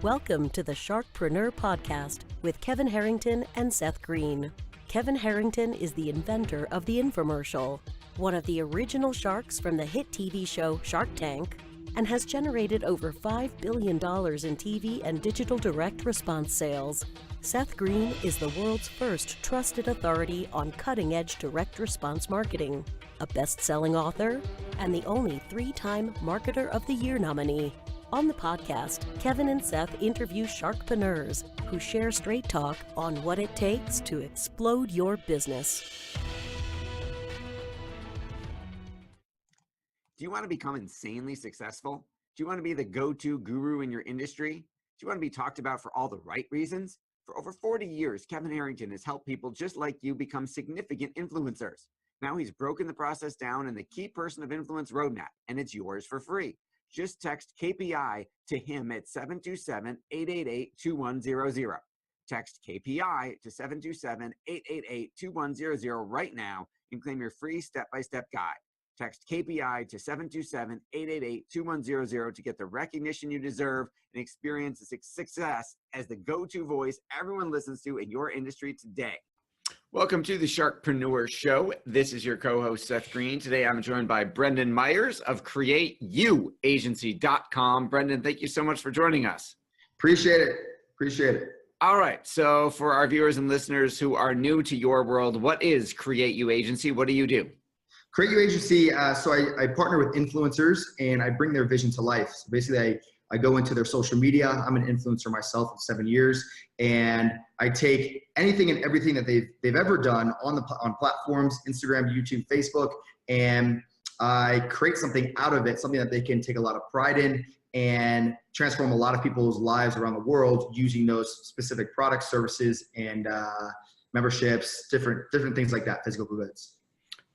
Welcome to the Sharkpreneur podcast with Kevin Harrington and Seth Greene. Kevin Harrington is the inventor of the infomercial, one of the original sharks from the hit TV show Shark Tank, and has generated over $5 billion in TV and digital direct response sales. Seth Greene is the world's first trusted authority on cutting-edge direct response marketing, a best-selling author, and the only 3-time Marketer of the Year nominee. On the podcast, Kevin and Seth interview Sharkpreneurs who share straight talk on what it takes to explode your business. Do you want to become insanely successful? Do you want to be the go-to guru in your industry? Do you want to be talked about for all the right reasons? For over 40 years, Kevin Harrington has helped people just like you become significant influencers. Now he's broken the process down in the Key Person of Influence roadmap, and it's yours for free. Just text KPI to him at 727-888-2100. Text KPI to 727-888-2100 right now and claim your free step-by-step guide. Text KPI to 727-888-2100 to get the recognition you deserve and experience the success as the go-to voice everyone listens to in your industry today. Welcome to the Sharkpreneur Show. This is your co-host, Seth Greene. Today, I'm joined by Brendan Meyers of CreateYouAgency.com. Brendan, thank you so much for joining us. Appreciate it. Appreciate it. All right. So for our viewers and listeners who are new to your world, what is Create You Agency? What do you do? Create You Agency, so I partner with influencers and I bring their vision to life. So basically, I go into their social media. I'm an influencer myself of 7 years, and I take anything and everything that they've ever done on platforms, Instagram, YouTube, Facebook, and I create something out of it, something that they can take a lot of pride in and transform a lot of people's lives around the world using those specific products, services, and memberships, different things like that, physical goods.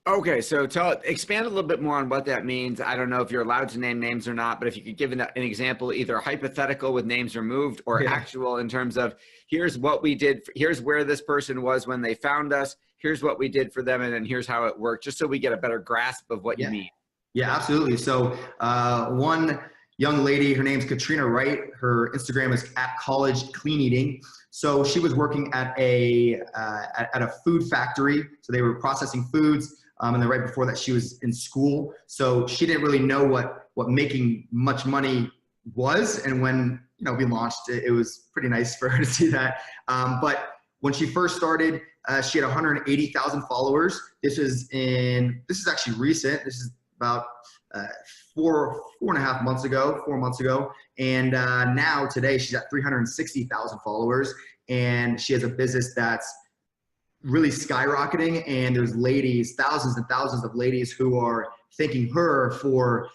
Okay, so expand a little bit more on what that means. I don't know if you're allowed to name names or not, but if you could give an example, either hypothetical with names removed or actual in terms of here's what we did, here's where this person was when they found us, here's what we did for them, and then here's how it worked, just so we get a better grasp of what you mean. Yeah, absolutely. So one young lady, her name's Katrina Wright. Her Instagram is @collegecleaneating. So she was working at a food factory. So they were processing foods. And then right before that, she was in school. So she didn't really know what making much money was. And when we launched it, it was pretty nice for her to see that. But when she first started, she had 180,000 followers. This is actually recent. This is about 4 months ago. And now today she's at 360,000 followers, and she has a business that's really skyrocketing. And there's ladies, thousands and thousands of ladies who are thanking her for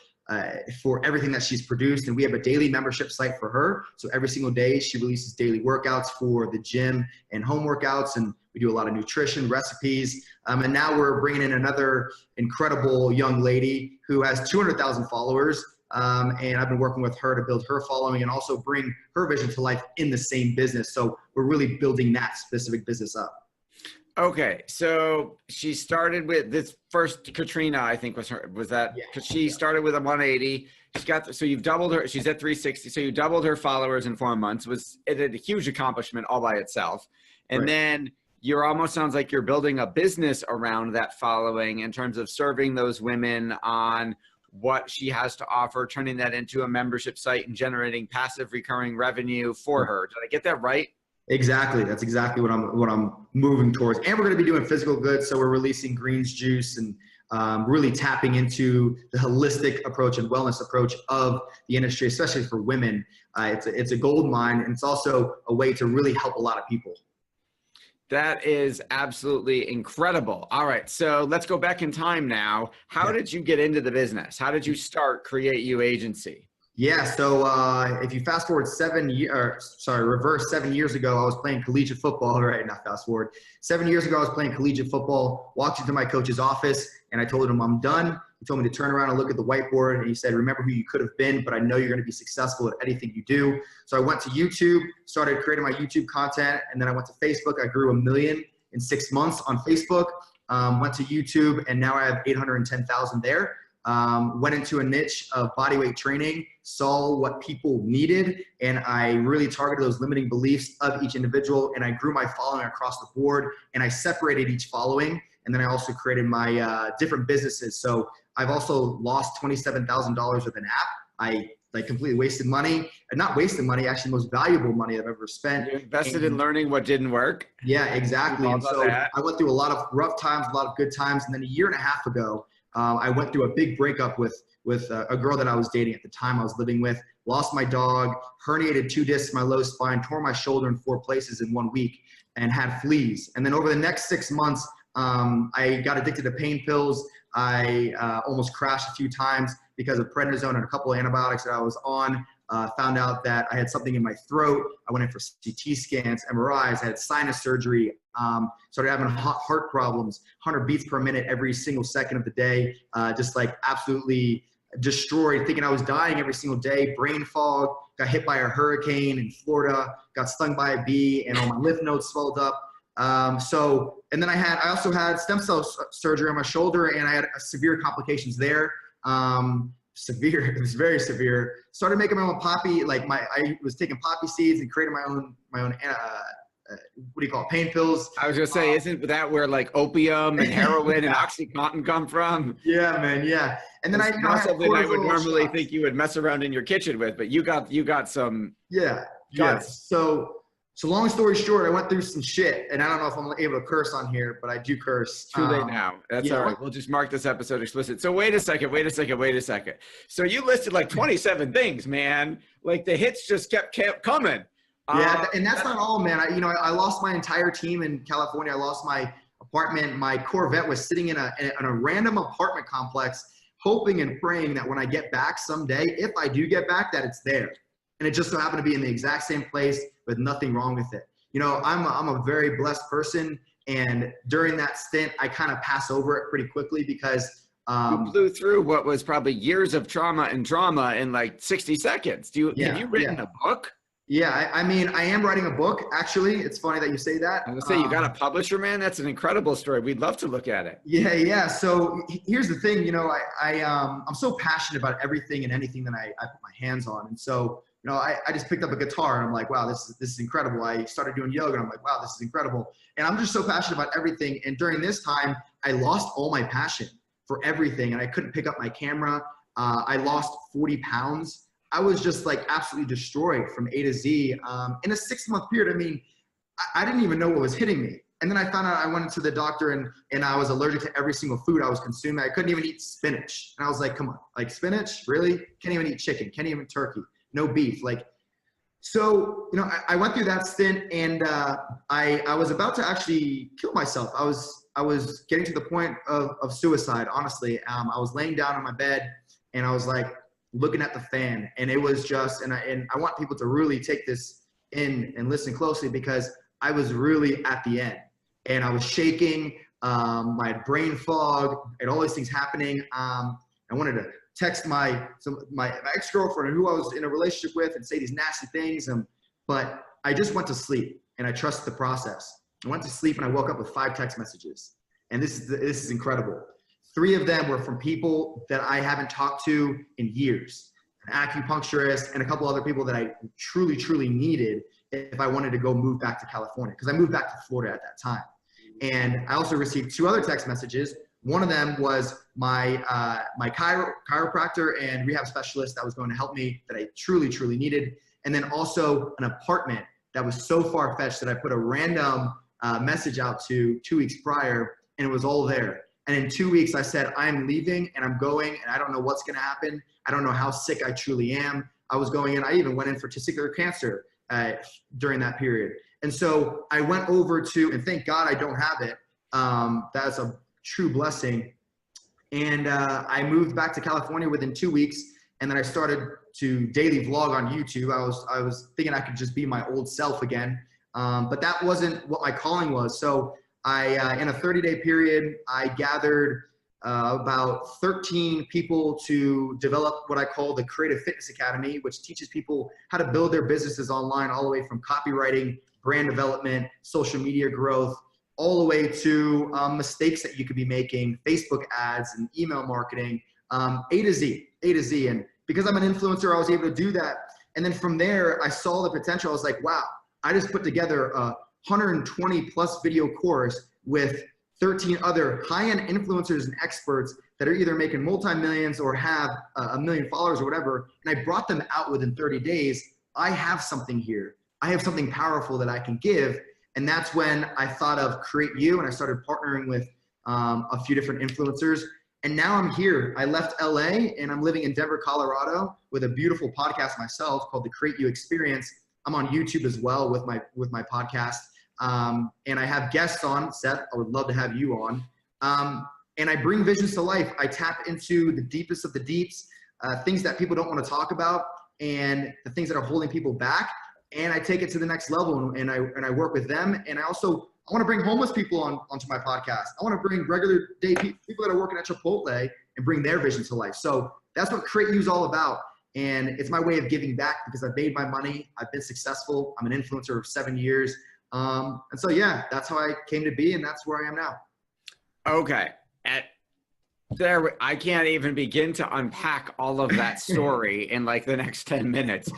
everything that she's produced. And we have a daily membership site for her. So every single day she releases daily workouts for the gym and home workouts. And we do a lot of nutrition recipes. And now we're bringing in another incredible young lady who has 200,000 followers. And I've been working with her to build her following and also bring her vision to life in the same business. So we're really building that specific business up. Okay, so she started with this first. Katrina, I think was that? Because she started with a 180. So you've doubled her. She's at 360. So you doubled her followers in 4 months. It a huge accomplishment all by itself. And then you're almost sounds like you're building a business around that following in terms of serving those women on what she has to offer, turning that into a membership site and generating passive recurring revenue for her. Did I get that right? Exactly. That's exactly what I'm moving towards. And we're going to be doing physical goods. So we're releasing Greene's juice and really tapping into the holistic approach and wellness approach of the industry, especially for women. It's a gold mine, and it's also a way to really help a lot of people. That is absolutely incredible. All right. So let's go back in time now. How did you get into the business? How did you start Create You Agency? Yeah, so if you fast forward reverse 7 years ago, I was playing collegiate football, right? Not fast forward. 7 years ago, I was playing collegiate football, walked into my coach's office, and I told him I'm done. He told me to turn around and look at the whiteboard, and he said, remember who you could have been, but I know you're going to be successful at anything you do. So I went to YouTube, started creating my YouTube content, and then I went to Facebook. I grew 1 million in 6 months on Facebook, went to YouTube, and now I have 810,000 there. went into a niche of bodyweight training, saw what people needed, and I really targeted those limiting beliefs of each individual, and I grew my following across the board, and I separated each following, and then I also created my different businesses. So I've also lost $27,000 with an app. I completely wasted money, and not wasted money, actually most valuable money I've ever spent. You invested in learning what didn't work. Yeah, exactly. And so I went through a lot of rough times, a lot of good times. And then a year and a half ago, I went through a big breakup with a girl that I was dating at the time I was living with, lost my dog, herniated 2 discs in my low spine, tore my shoulder in 4 places in 1 week, and had fleas. And then over the next 6 months, I got addicted to pain pills. I almost crashed a few times because of prednisone and a couple of antibiotics that I was on. Found out that I had something in my throat. I went in for CT scans, MRIs. I had sinus surgery. Started having heart problems, 100 beats per minute every single second of the day. Just like absolutely destroyed, thinking I was dying every single day. Brain fog. Got hit by a hurricane in Florida. Got stung by a bee, and all my lymph nodes swelled up. And then I also had stem cell surgery on my shoulder, and I had severe complications there. Severe, it was very severe. Started making my own poppy, I was taking poppy seeds and creating my own, what do you call it, pain pills. I was gonna say, isn't that where like opium and heroin and OxyContin come from? Yeah, man, yeah. And then not something I would normally think you would mess around in your kitchen with, but you got some. Yeah, yes. So long story short, I went through some shit, and I don't know if I'm able to curse on here, but I do curse. Too late now. That's all right. We'll just mark this episode explicit. So wait a second. So you listed like 27 things, man. Like the hits just kept coming. Yeah, and that's not all, man. I lost my entire team in California. I lost my apartment. My Corvette was sitting in a random apartment complex, hoping and praying that when I get back someday, if I do get back, that it's there. And it just so happened to be in the exact same place with nothing wrong with it. I'm a very blessed person. And during that stint, I kind of pass over it pretty quickly because you blew through what was probably years of trauma and drama in like 60 seconds. Have you written a book? Yeah, I mean, I am writing a book, actually. It's funny that you say that. I was gonna say, you got a publisher, man? That's an incredible story. We'd love to look at it. Yeah. So here's the thing, I'm so passionate about everything and anything that I put my hands on. And so, I just picked up a guitar and I'm like, wow, this is incredible. I started doing yoga and I'm like, wow, this is incredible. And I'm just so passionate about everything. And during this time, I lost all my passion for everything. And I couldn't pick up my camera. I lost 40 pounds. I was just like absolutely destroyed from A to Z. In a 6-month period, I mean, I didn't even know what was hitting me. And then I found out I went to the doctor and I was allergic to every single food I was consuming. I couldn't even eat spinach. And I was like, come on, like spinach? Really? Can't even eat chicken, can't even turkey, no beef. So, I went through that stint and I was about to actually kill myself. I was getting to the point of suicide, honestly. I was laying down on my bed and I was like, looking at the fan, and it was just, and I want people to really take this in and listen closely because I was really at the end and I was shaking. I had brain fog and all these things happening. I wanted to text my ex-girlfriend who I was in a relationship with and say these nasty things. But I just went to sleep and I trusted the process. I went to sleep and I woke up with 5 text messages, and this is incredible. 3 of them were from people that I haven't talked to in years, an acupuncturist and a couple other people that I truly, truly needed if I wanted to go move back to California, because I moved back to Florida at that time. And I also received 2 other text messages. One of them was my chiropractor and rehab specialist that was going to help me, that I truly, truly needed. And then also an apartment that was so far-fetched that I put a random message out to 2 weeks prior, and it was all there. And in 2 weeks, I said, I'm leaving and I'm going, and I don't know what's going to happen. I don't know how sick I truly am. I was going in. I even went in for testicular cancer during that period. And so I went over to, and thank God I don't have it. That's a true blessing. And I moved back to California within 2 weeks. And then I started to daily vlog on YouTube. I was thinking I could just be my old self again. But that wasn't what my calling was. So in a 30-day period, I gathered about 13 people to develop what I call the Creative Fitness Academy, which teaches people how to build their businesses online, all the way from copywriting, brand development, social media growth, all the way to mistakes that you could be making, Facebook ads and email marketing, A to Z. And because I'm an influencer, I was able to do that. And then from there, I saw the potential. I was like, wow, I just put together a 120 plus video course with 13 other high-end influencers and experts that are either making multi-millions or have a million followers or whatever. And I brought them out within 30 days. I have something here. I have something powerful that I can give. And that's when I thought of Create You, and I started partnering with a few different influencers. And now I'm here. I left LA and I'm living in Denver, Colorado with a beautiful podcast myself called the Create You Experience. I'm on YouTube as well with my podcast. And I have guests on. Seth, I would love to have you on. And I bring visions to life. I tap into the deepest of the deeps, things that people don't want to talk about, and the things that are holding people back. And I take it to the next level, and I work with them. And I want to bring homeless people onto my podcast. I want to bring regular day people that are working at Chipotle and bring their vision to life. So that's what Create You is all about. And it's my way of giving back because I've made my money. I've been successful. I'm an influencer of 7 years. And so, yeah, that's how I came to be, and that's where I am now. Okay. I can't even begin to unpack all of that story in like the next 10 minutes.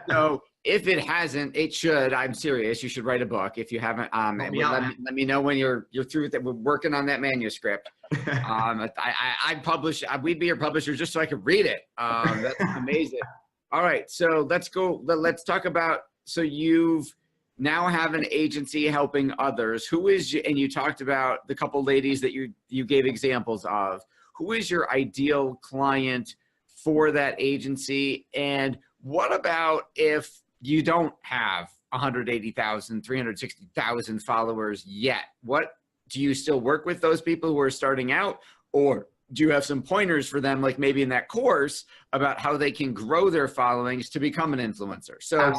So if it hasn't, it should. I'm serious. You should write a book if you haven't. Let me know when you're through with it. We're working on that manuscript. I'd publish. We'd be your publisher just so I could read it. That's amazing. All right. So let's go. Let's talk about. So you've now have an agency helping others. Who is, and you talked about the couple ladies that you gave examples of. Who is your ideal client for that agency? And what about if you don't have 180,000, 360,000 followers yet? What, do you still work with those people who are starting out, or do you have some pointers for them, like maybe in that course, about how they can grow their followings to become an influencer? So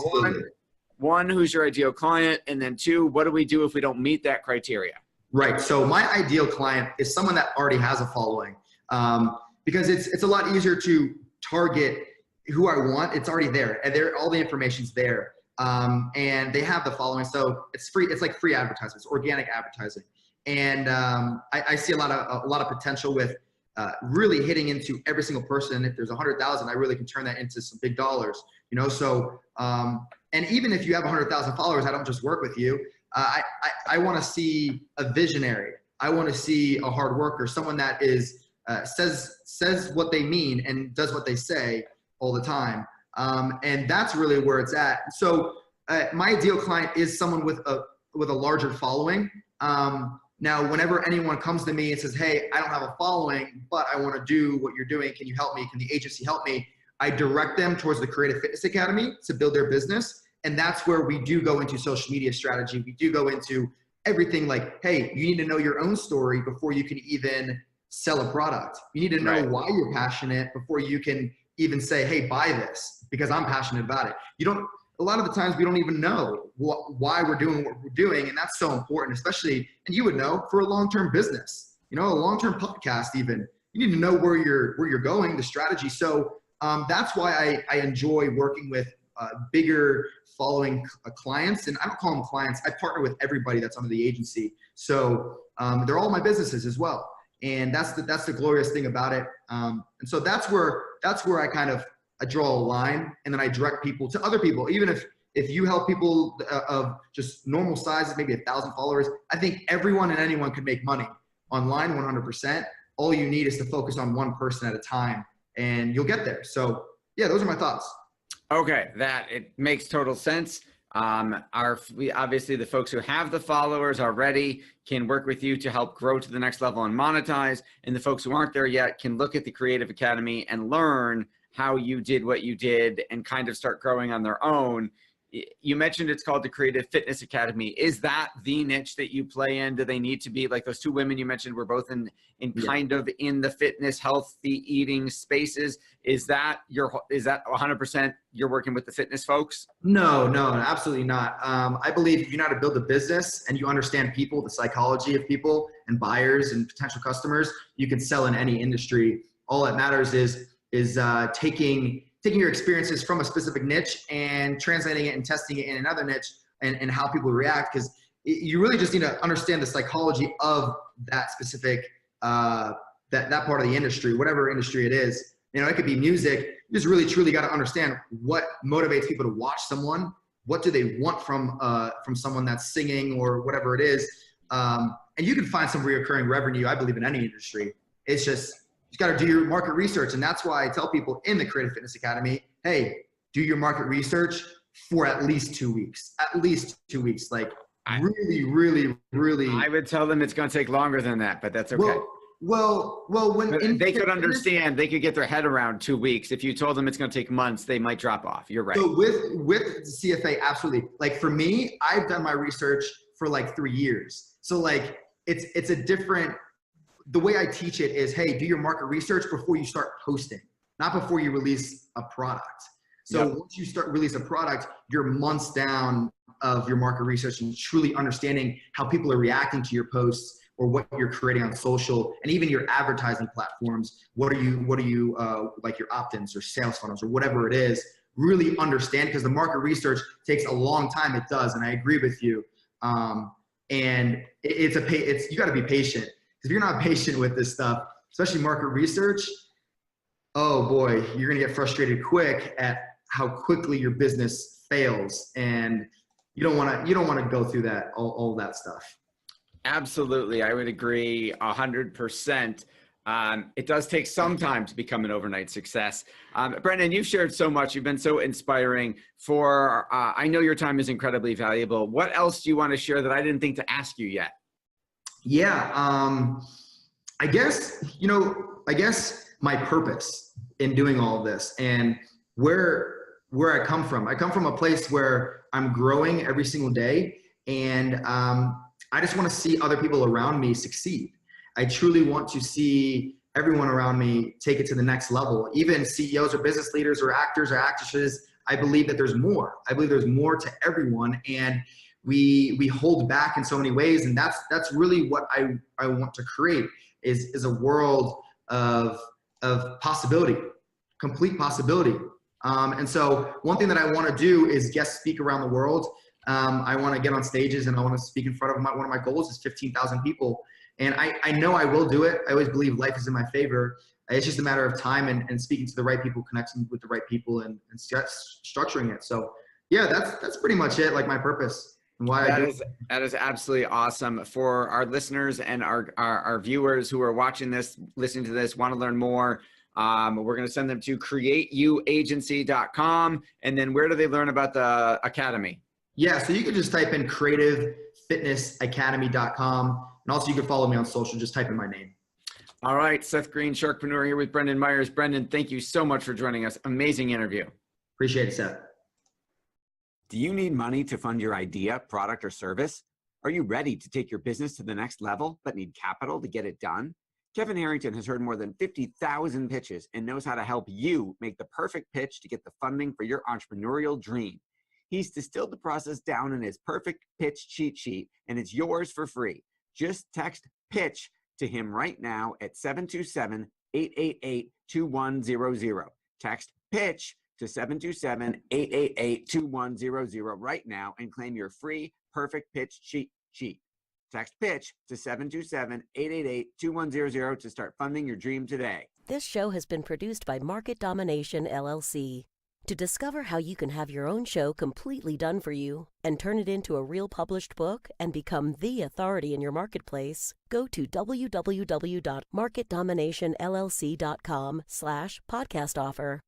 one, who's your ideal client? And then two, what do we do if we don't meet that criteria? Right. So my ideal client is someone that already has a following, because it's a lot easier to target who I want. It's already there, and all the information's there, and they have the following. So it's free. It's like free advertisements, organic advertising, and I see a lot of potential with really hitting into every single person. If there's 100,000, I really can turn that into some big dollars. You know, so and even if you have 100,000 followers, I don't just work with you. I want to see a visionary. I want to see a hard worker, someone that is says what they mean and does what they say all the time. And that's really where it's at. So my ideal client is someone with a larger following. Now, whenever anyone comes to me and says, hey, I don't have a following, but I want to do what you're doing. Can you help me? Can the agency help me? I direct them towards the Creative Fitness Academy to build their business. And that's where we do go into social media strategy. We do go into everything like, hey, you need to know your own story before you can even sell a product. You need to know why you're passionate before you can even say, hey, buy this because I'm passionate about it. A lot of the times we don't even know why we're doing what we're doing. And that's so important, especially, and you would know, for a long-term business, you know, a long-term podcast even, you need to know where you're going, the strategy. So that's why I enjoy working with bigger following clients. And I don't call them clients. I partner with everybody that's under the agency. So they're all my businesses as well. And that's the glorious thing about it. And so that's where I draw a line, and then I direct people to other people. Even if you help people of just normal sizes, maybe 1,000 followers, I think everyone and anyone can make money online 100%. All you need is to focus on one person at a time, and you'll get there. So yeah, those are my thoughts. Okay, it makes total sense. We obviously, the folks who have the followers already can work with you to help grow to the next level and monetize. And the folks who aren't there yet can look at the Creative Academy and learn how you did what you did and kind of start growing on their own. You mentioned it's called the Creative Fitness Academy. Is that the niche that you play in? Do they need to be like those two women you mentioned were both in kind of in the fitness, healthy eating spaces? Is that 100% you're working with the fitness folks? No, absolutely not. I believe if you know how to build a business and you understand people, the psychology of people and buyers and potential customers, you can sell in any industry. All that matters is taking your experiences from a specific niche and translating it and testing it in another niche and how people react, because you really just need to understand the psychology of that specific that part of the industry, whatever industry it is. You know, it could be music. You just really truly got to understand what motivates people to watch someone. What do they want from someone that's singing or whatever it is. And you can find some reoccurring revenue, I believe, in any industry. It's just, you got to do your market research. And that's why I tell people in the Creative Fitness Academy, hey, do your market research for at least 2 weeks. At least 2 weeks. Like really. I would tell them it's going to take longer than that, but that's okay. Well, when they could understand, they could get their head around 2 weeks. If you told them it's going to take months, they might drop off. You're right. So with CFA, absolutely. Like for me, I've done my research for like 3 years. So like it's a different, the way I teach it is, hey, do your market research before you start posting, not before you release a product. So once you start release a product, you're months down of your market research and truly understanding how people are reacting to your posts or what you're creating on social and even your advertising platforms. What are you like your opt-ins or sales funnels or whatever it is, really understand, because the market research takes a long time. It does. And I agree with you. And you got to be patient, because if you're not patient with this stuff, especially market research, oh boy, you're going to get frustrated quick at how quickly your business fails. And you don't want to go through that, all that stuff. Absolutely. I would agree 100%. It does take some time to become an overnight success. Brendan, you've shared so much. You've been so inspiring. I know your time is incredibly valuable. What else do you want to share that I didn't think to ask you yet? Yeah. I guess my purpose in doing all of this and where I come from. I come from a place where I'm growing every single day, and I just want to see other people around me succeed. I truly want to see everyone around me take it to the next level, even CEOs or business leaders or actors or actresses. I believe that there's more. I believe there's more to everyone, and we hold back in so many ways. And that's really what I want to create is a world of possibility, complete possibility. And so one thing that I want to do is guest speak around the world. I want to get on stages and I want to speak in front of one of my goals is 15,000 people. And I know I will do it. I always believe life is in my favor. It's just a matter of time and speaking to the right people, connecting with the right people and structuring it. So yeah, that's pretty much it. Like my purpose and why that is absolutely awesome. For our listeners and our viewers who are watching this, listening to this, want to learn more, we're going to send them to createyouagency.com. And then where do they learn about the Academy? Yeah, so you can just type in creativefitnessacademy.com. And also you can follow me on social. Just type in my name. All right. Seth Greene, Sharkpreneur, here with Brendan Meyers. Brendan, thank you so much for joining us. Amazing interview. Appreciate it, Seth. Do you need money to fund your idea, product, or service? Are you ready to take your business to the next level, but need capital to get it done? Kevin Harrington has heard more than 50,000 pitches and knows how to help you make the perfect pitch to get the funding for your entrepreneurial dream. He's distilled the process down in his perfect pitch cheat sheet, and it's yours for free. Just text PITCH to him right now at 727-888-2100. Text PITCH to 727-888-2100 right now and claim your free perfect pitch cheat sheet. Text PITCH to 727-888-2100 to start funding your dream today. This show has been produced by Market Domination, LLC. To discover how you can have your own show completely done for you and turn it into a real published book and become the authority in your marketplace, go to www.marketdominationllc.com/podcast offer.